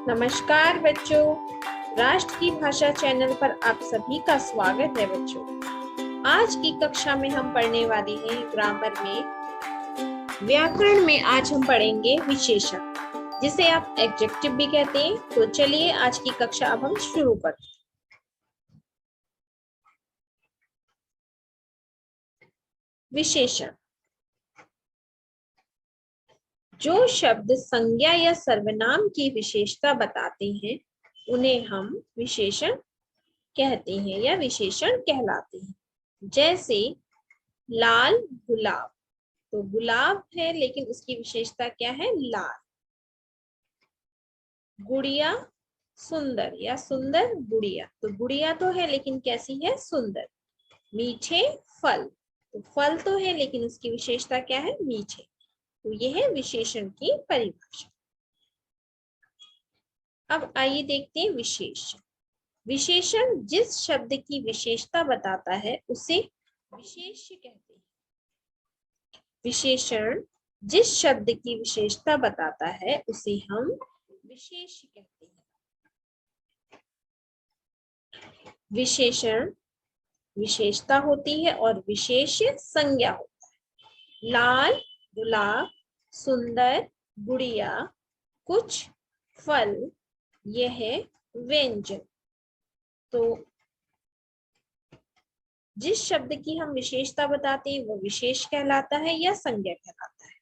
नमस्कार बच्चों, राष्ट्र की भाषा चैनल पर आप सभी का स्वागत है बच्चों। आज की कक्षा में हम पढ़ने वाले हैं ग्रामर में व्याकरण में। आज हम पढ़ेंगे विशेषण, जिसे आप एडजेक्टिव भी कहते हैं। तो चलिए आज की कक्षा अब हम शुरू करते हैं। विशेषण जो शब्द संज्ञा या सर्वनाम की विशेषता बताते हैं उन्हें हम विशेषण कहते हैं या विशेषण कहलाते हैं। जैसे लाल गुलाब, तो गुलाब है लेकिन उसकी विशेषता क्या है? लाल। गुड़िया सुंदर या सुंदर गुड़िया, तो गुड़िया तो है लेकिन कैसी है? सुंदर। मीठे फल, तो फल तो है लेकिन उसकी विशेषता क्या है? मीठे। तो यह है विशेषण की परिभाषा। अब आइए देखते हैं विशेषण। विशेषण जिस शब्द की विशेषता बताता है उसे विशेष्य कहते हैं। विशेषण जिस शब्द की विशेषता बताता है उसे हम विशेष्य कहते हैं। विशेषण विशेषता होती है और विशेष्य संज्ञा होता है। लाल गुलाब, सुंदर गुड़िया, कुछ फल, यह व्यंजन। तो जिस शब्द की हम विशेषता बताते हैं वो विशेष कहलाता है या संज्ञा कहलाता है।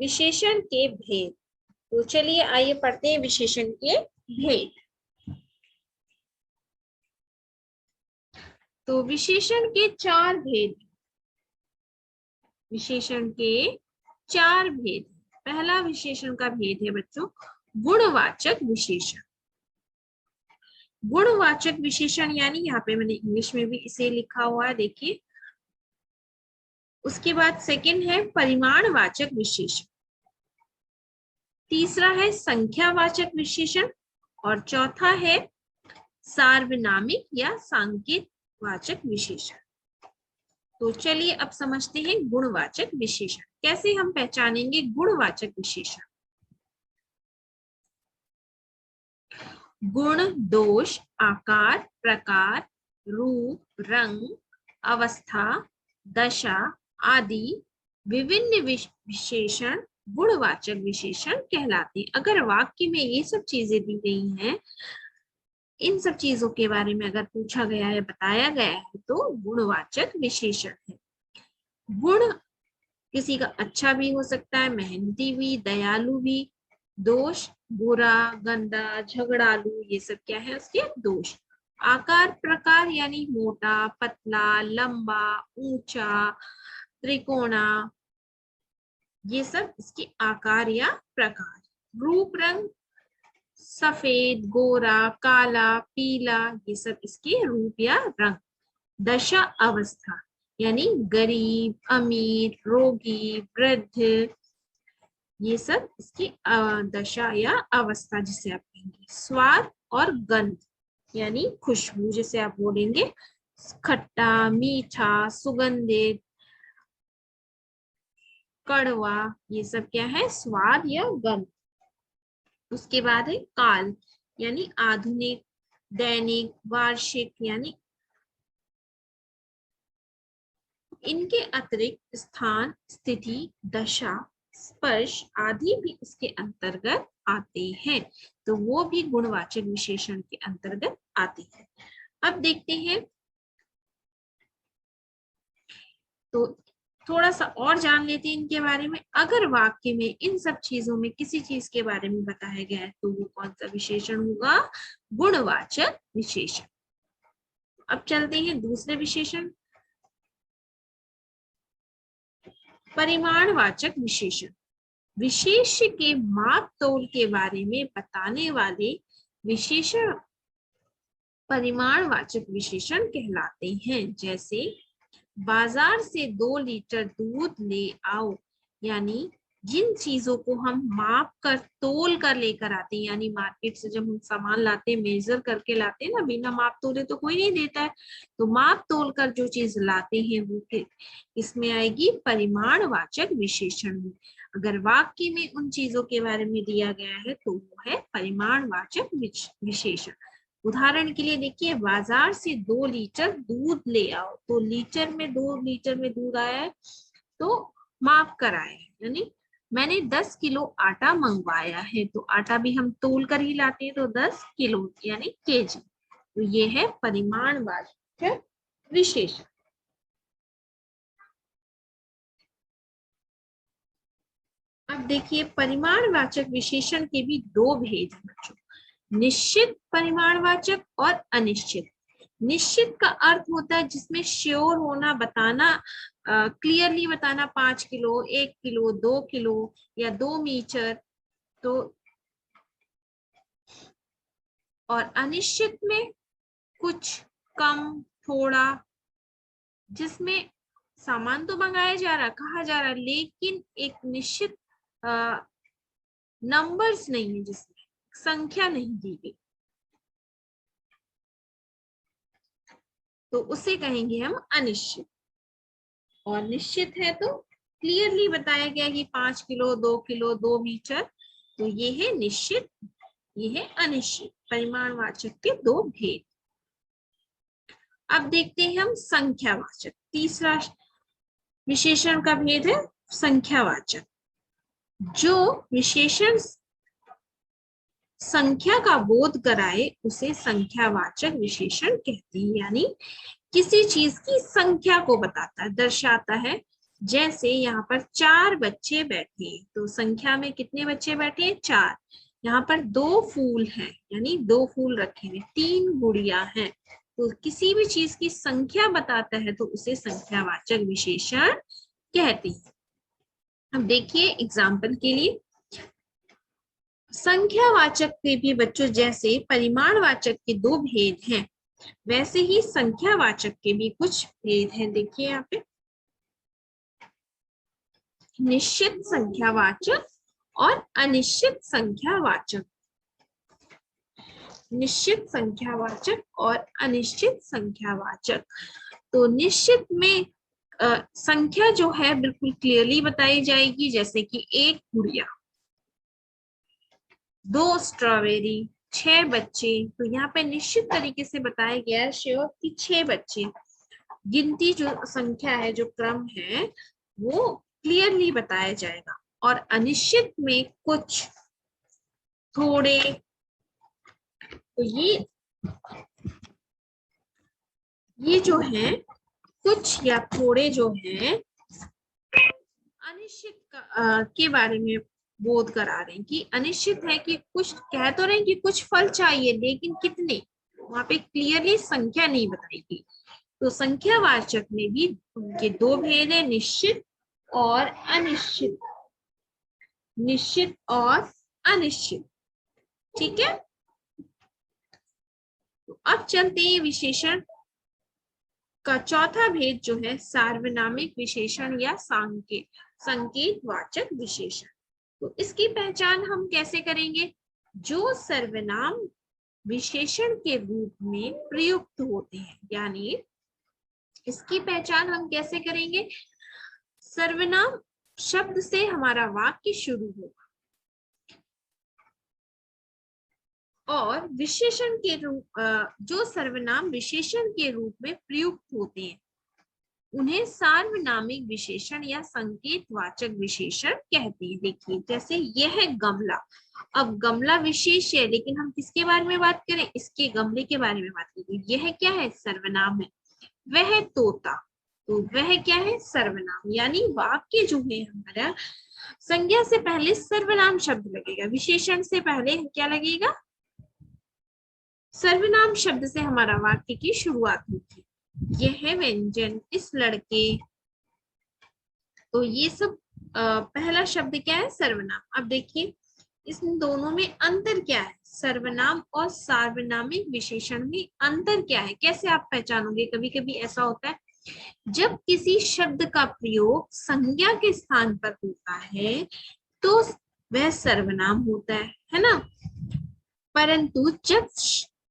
विशेषण के भेद, तो चलिए आइए पढ़ते हैं विशेषण के भेद। तो विशेषण के चार भेद, विशेषण के चार भेद। पहला विशेषण का भेद है बच्चों गुणवाचक विशेषण। गुणवाचक विशेषण यानी यहाँ पे मैंने इंग्लिश में भी इसे लिखा हुआ है, देखिए। उसके बाद सेकंड है परिमाणवाचक विशेषण, तीसरा है संख्यावाचक विशेषण और चौथा है सार्वनामिक या सांकेत वाचक विशेषण। तो चलिए अब समझते हैं गुणवाचक विशेषण। कैसे हम पहचानेंगे गुणवाचक विशेषण? गुण, दोष, आकार, प्रकार, रूप, रंग, अवस्था, दशा आदि विभिन्न विशेषण गुणवाचक विशेषण कहलाते हैं। अगर वाक्य में ये सब चीजें दी गई हैं, इन सब चीजों के बारे में अगर पूछा गया है, बताया गया है, तो गुणवाचक विशेषण है। गुण किसी का अच्छा भी हो सकता है, मेहनती भी, दयालु भी। दोष बुरा, गंदा, झगड़ालू, ये सब क्या है? उसके दोष। आकार प्रकार यानी मोटा, पतला, लंबा, ऊंचा, त्रिकोणा, ये सब इसके आकार या प्रकार। रूप रंग सफेद, गोरा, काला, पीला, ये सब इसके रूप या रंग। दशा अवस्था यानी गरीब, अमीर, रोगी, वृद्ध, ये सब इसकी दशा या अवस्था जिसे आप कहेंगे। स्वाद और गंध यानी खुशबू, जिसे आप बोलेंगे खट्टा, मीठा, सुगंधित, कड़वा, ये सब क्या है? स्वाद या गंध। उसके बाद है काल यानी आधुनिक, दैनिक, वार्षिक, यानी इनके अतिरिक्त स्थान, स्थिति, दशा, स्पर्श आदि भी इसके अंतर्गत आते हैं, तो वो भी गुणवाचक विशेषण के अंतर्गत आते हैं। अब देखते हैं, तो थोड़ा सा और जान लेते हैं इनके बारे में। अगर वाक्य में इन सब चीजों में किसी चीज के बारे में बताया गया है तो वो कौन सा विशेषण होगा? गुणवाचक विशेषण। अब चलते हैं दूसरे विशेषण, परिमाणवाचक विशेषण। विशेष्य के माप तोल के बारे में बताने वाले विशेषण परिमाणवाचक विशेषण कहलाते हैं। जैसे बाजार से 2 लीटर दूध ले आओ, यानी जिन चीजों को हम माप कर तोल कर लेकर आते हैं, यानी मार्केट से जब हम सामान लाते हैं मेजर करके लाते हैं ना, बिना माप तोले तो कोई नहीं देता है, तो माप तोल कर जो चीज लाते हैं वो इसमें आएगी परिमाणवाचक विशेषण में। अगर वाक्य में उन चीजों के बारे में दिया गया है तो वो है परिमाणवाचक विशेषण। उदाहरण के लिए देखिए, बाजार से 2 लीटर दूध ले आओ, तो लीटर में 2 लीटर में दूध आया है तो माप कर आया है, यानी मैंने 10 किलो आटा मंगवाया है, तो आटा भी हम तोल कर ही लाते हैं, तो 10 किलो यानी केजी। तो ये है परिमाणवाचक विशेषण। अब देखिए, परिमाणवाचक विशेषण के भी 2 भेद हैं बच्चों, निश्चित परिमाणवाचक और अनिश्चित। निश्चित का अर्थ होता है जिसमें श्योर होना, बताना, क्लियरली बताना, 5 किलो, 1 किलो, 2 किलो या 2 मीटर। तो और अनिश्चित में कुछ कम, थोड़ा, जिसमें सामान तो मंगाया जा रहा, कहा जा रहा, लेकिन एक निश्चित नंबर्स नहीं है, जिसमें संख्या नहीं दी गई, तो उसे कहेंगे हम अनिश्चित। और निश्चित है तो क्लियरली बताया गया कि 5 किलो, 2 किलो, 2 मीटर, तो ये है निश्चित, ये है अनिश्चित। परिमाणवाचक के 2 भेद। अब देखते हैं हम संख्यावाचक। तीसरा विशेषण का भेद है संख्यावाचक। जो विशेषण संख्या का बोध कराए उसे संख्यावाचक विशेषण कहते हैं, यानी किसी चीज की संख्या को बताता है, दर्शाता है। जैसे यहाँ पर 4 बच्चे बैठे हैं, तो संख्या में कितने बच्चे बैठे हैं? 4। यहाँ पर 2 फूल हैं, यानी 2 फूल रखे हुए, 3 गुड़िया हैं। तो किसी भी चीज की संख्या बताता है तो उसे संख्यावाचक विशेषण कहते हैं। अब देखिए एग्जाम्पल के लिए, संख्यावाचक के भी बच्चों जैसे परिमाणवाचक के 2 भेद हैं, वैसे ही संख्यावाचक के भी कुछ भेद हैं। देखिए यहाँ पे निश्चित संख्यावाचक और अनिश्चित संख्यावाचक। निश्चित संख्यावाचक और अनिश्चित संख्यावाचक। तो निश्चित में संख्या जो है बिल्कुल क्लियरली बताई जाएगी, जैसे कि 1 गुड़िया, 2 स्ट्रॉबेरी, 6 बच्चे। तो यहाँ पे निश्चित तरीके से बताया गया है श्योर कि 6 बच्चे। गिनती जो संख्या है, जो क्रम है, वो क्लियरली बताया जाएगा। और अनिश्चित में कुछ, थोड़े, तो ये जो है कुछ या थोड़े जो है अनिश्चित के बारे में बोध करा रहे हैं कि अनिश्चित है कि कुछ कह तो रहे हैं कि कुछ फल चाहिए, लेकिन कितने, वहां पे क्लियरली संख्या नहीं बताई गई। तो संख्यावाचक में भी उनके 2 भेद है, निश्चित और अनिश्चित। निश्चित और अनिश्चित, ठीक है। तो अब चलते हैं विशेषण का चौथा भेद जो है सार्वनामिक विशेषण या संकेतवाचक विशेषण। तो इसकी पहचान हम कैसे करेंगे? जो सर्वनाम विशेषण के रूप में प्रयुक्त होते हैं, यानी इसकी पहचान हम कैसे करेंगे? सर्वनाम शब्द से हमारा वाक्य शुरू होगा और विशेषण के रूप जो सर्वनाम विशेषण के रूप में प्रयुक्त होते हैं उन्हें सार्वनामिक विशेषण या संकेतवाचक विशेषण कहते हैं। देखिए जैसे यह है गमला, अब गमला विशेष है, लेकिन हम किसके बारे में बात करें? इसके गमले के बारे में बात करें। यह क्या है? सर्वनाम है। वह तोता, तो वह क्या है? सर्वनाम। यानी वाक्य जो है हमारा, संज्ञा से पहले सर्वनाम शब्द लगेगा, विशेषण से पहले क्या लगेगा? सर्वनाम शब्द से हमारा वाक्य की शुरुआत होती है। यह है व्यंजन, इस लड़के, तो ये सब पहला शब्द क्या है? सर्वनाम। अब देखिए इन दोनों में अंतर क्या है? सर्वनाम और सार्वनामिक विशेषण में अंतर क्या है? कैसे आप पहचानोगे? कभी कभी ऐसा होता है जब किसी शब्द का प्रयोग संज्ञा के स्थान पर होता है तो वह सर्वनाम होता है ना। परंतु जब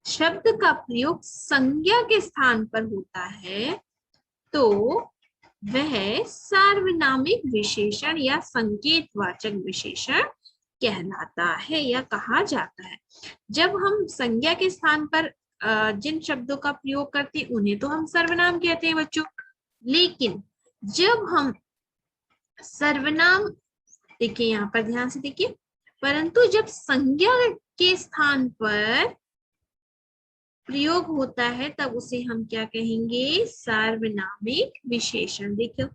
शब्द का प्रयोग संज्ञा के स्थान पर होता है तो वह सार्वनामिक विशेषण या संकेतवाचक विशेषण कहलाता है या कहा जाता है। जब हम संज्ञा के स्थान पर जिन शब्दों का प्रयोग करते हैं उन्हें तो हम सर्वनाम कहते हैं बच्चों, लेकिन जब हम सर्वनाम, देखिए यहाँ पर ध्यान से देखिए, परंतु जब संज्ञा के स्थान पर प्रयोग होता है तब उसे हम क्या कहेंगे, सार्वनामिक विशेषण। देखो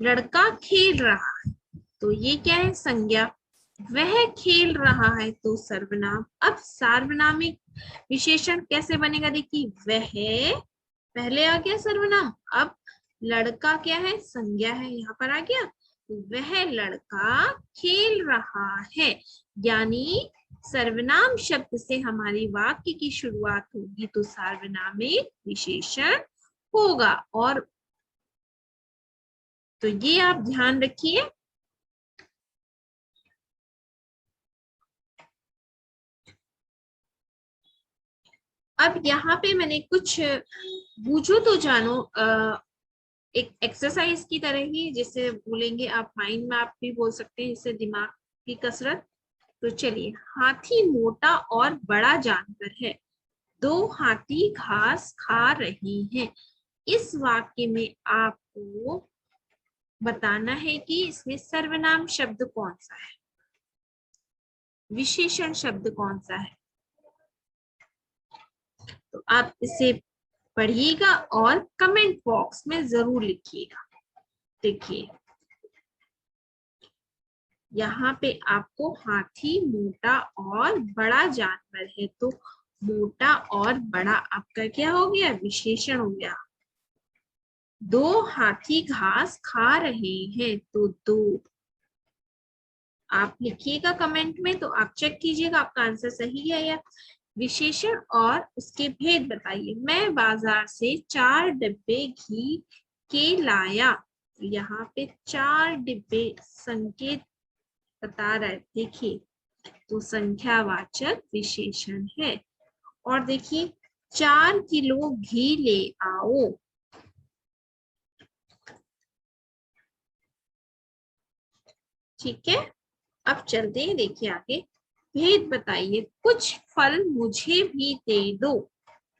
लड़का खेल रहा है तो ये क्या है, संज्ञा। वह खेल रहा है तो सर्वनाम। अब सार्वनामिक विशेषण कैसे बनेगा, देखिए वह पहले आ गया सर्वनाम, अब लड़का क्या है, संज्ञा है, यहाँ पर आ गया, तो वह लड़का खेल रहा है। यानी सर्वनाम शब्द से हमारी वाक्य की शुरुआत होगी तो सार्वनामिक विशेषण होगा। और तो ये आप ध्यान रखिए। अब यहाँ पे मैंने कुछ बूझो तो जानो एक एक्सरसाइज की तरह ही, जिससे बोलेंगे आप माइंड में, आप भी बोल सकते हैं, इससे दिमाग की कसरत। तो चलिए, हाथी मोटा और बड़ा जानवर है, दो हाथी घास खा रहे हैं। इस वाक्य में आपको बताना है कि इसमें सर्वनाम शब्द कौन सा है, विशेषण शब्द कौन सा है। तो आप इसे पढ़िएगा और कमेंट बॉक्स में जरूर लिखिएगा। देखिए यहाँ पे आपको हाथी मोटा और बड़ा जानवर है, तो मोटा और बड़ा आपका क्या हो गया, विशेषण हो गया। दो हाथी घास खा रहे हैं तो दो आप लिखिएगा कमेंट में, तो आप चेक कीजिएगा आपका आंसर सही है या। विशेषण और उसके भेद बताइए। मैं बाजार से 4 डिब्बे घी के लाया, तो यहाँ पे 4 डिब्बे संकेत बता रहा है, देखिए तो संख्यावाचक विशेषण है। और देखिए 4 किलो घी ले आओ, ठीक है। अब चलते हैं, देखिए आगे भेद बताइए। कुछ फल मुझे भी दे दो,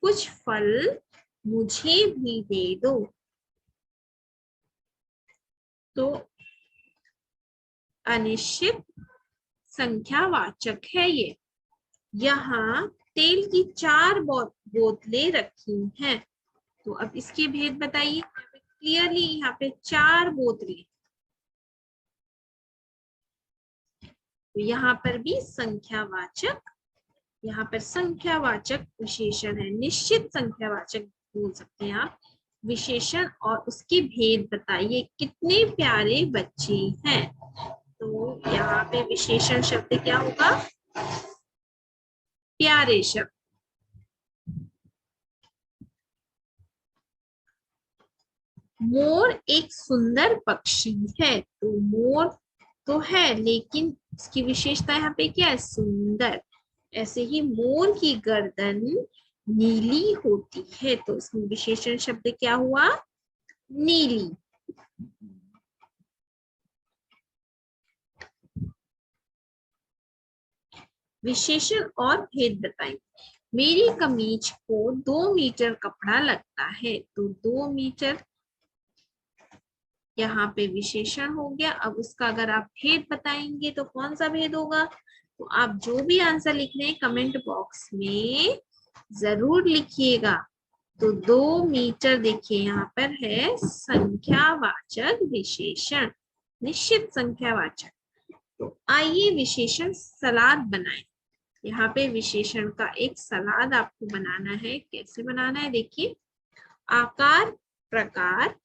कुछ फल मुझे भी दे दो, तो अनिश्चित संख्यावाचक है ये। यहाँ तेल की 4 बोतलें रखी हैं, तो अब इसके भेद बताइए। क्लियरली यहाँ पे 4 बोतलें, तो यहाँ पर भी संख्यावाचक, यहाँ पर संख्यावाचक विशेषण है, निश्चित संख्यावाचक बोल सकते हैं आप विशेषण। और उसके भेद बताइए। कितने प्यारे बच्चे हैं, तो यहाँ पे विशेषण शब्द क्या होगा, प्यारे शब्द। मोर एक सुंदर पक्षी है, तो मोर तो है लेकिन इसकी विशेषता यहाँ पे क्या है, सुंदर। ऐसे ही मोर की गर्दन नीली होती है, तो इसमें विशेषण शब्द क्या हुआ, नीली। विशेषण और भेद बताएं। मेरी कमीज को 2 मीटर कपड़ा लगता है, तो 2 मीटर यहाँ पे विशेषण हो गया। अब उसका अगर आप भेद बताएंगे तो कौन सा भेद होगा, तो आप जो भी आंसर लिख रहे हैं कमेंट बॉक्स में जरूर लिखिएगा। तो 2 मीटर देखिए यहाँ पर है संख्यावाचक विशेषण, निश्चित संख्यावाचक। तो आइए विशेषण सलाद बनाएं। यहाँ पे विशेषण का एक सलाद आपको बनाना है। कैसे बनाना है, देखिए आकार, प्रकार,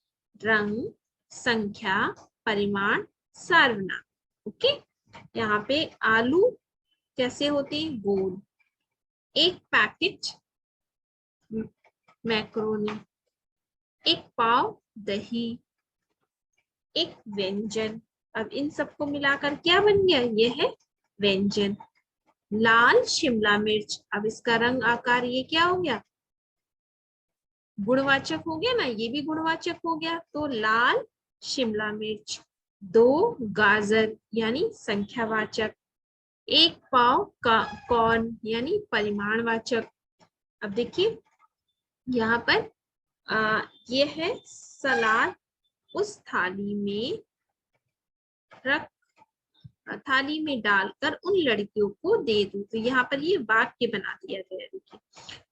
रंग, संख्या, परिमाण, सार्वनाम। ओके, यहाँ पे आलू कैसे होते हैं, गोल। एक पैकेट मैक्रोनी, एक पाव दही, एक व्यंजन। अब इन सबको मिलाकर क्या बन गया, ये है व्यंजन। लाल शिमला मिर्च, अब इसका रंग आकार ये क्या हो गया, गुणवाचक हो गया ना, ये भी गुणवाचक हो गया। तो लाल शिमला मिर्च। 2 गाजर यानी संख्यावाचक। 1 पाव का कॉर्न यानी परिमाणवाचक। अब देखिए यहाँ पर ये है सलाद उस थाली में रख, थाली में डालकर उन लड़कियों को दे दूं। तो यहाँ पर ये वाक्य बना दिया गया। देखिए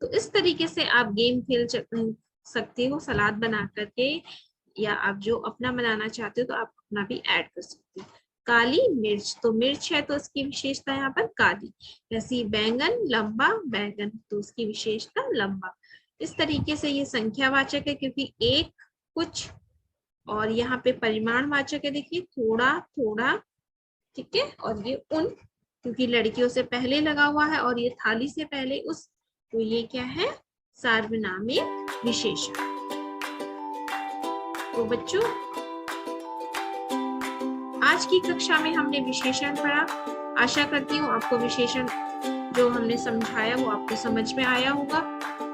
तो इस तरीके से आप गेम खेल सकते हो सलाद बना करके, या आप जो अपना बनाना चाहते हो तो आप अपना भी ऐड कर सकते हो। काली मिर्च, तो मिर्च है तो इसकी विशेषता यहाँ पर काली। जैसे बैंगन, लंबा बैंगन, तो उसकी विशेषता लंबा। इस तरीके से ये संख्यावाचक है क्योंकि एक, कुछ, और यहाँ पे परिमाणवाचक है, देखिए थोड़ा थोड़ा, ठीक है। और ये उन, क्योंकि लड़कियों से पहले लगा हुआ है और ये थाली से पहले उस, तो ये क्या है, सार्वनामिक विशेषण। तो बच्चों आज की कक्षा में हमने विशेषण पढ़ा। आशा करती हूँ आपको विशेषण जो हमने समझाया वो आपको समझ में आया होगा।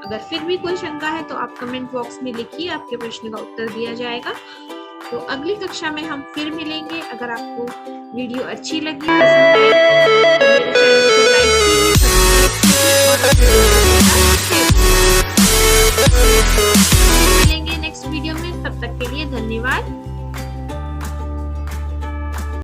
अगर फिर भी कोई शंका है तो आप कमेंट बॉक्स में लिखिए, आपके प्रश्न का उत्तर दिया जाएगा। तो अगली कक्षा में हम फिर मिलेंगे। अगर आपको वीडियो अच्छी लगी, पसंद आई, तो मेरे चैनल को लाइक कीजिए, सब्सक्राइब कीजिए और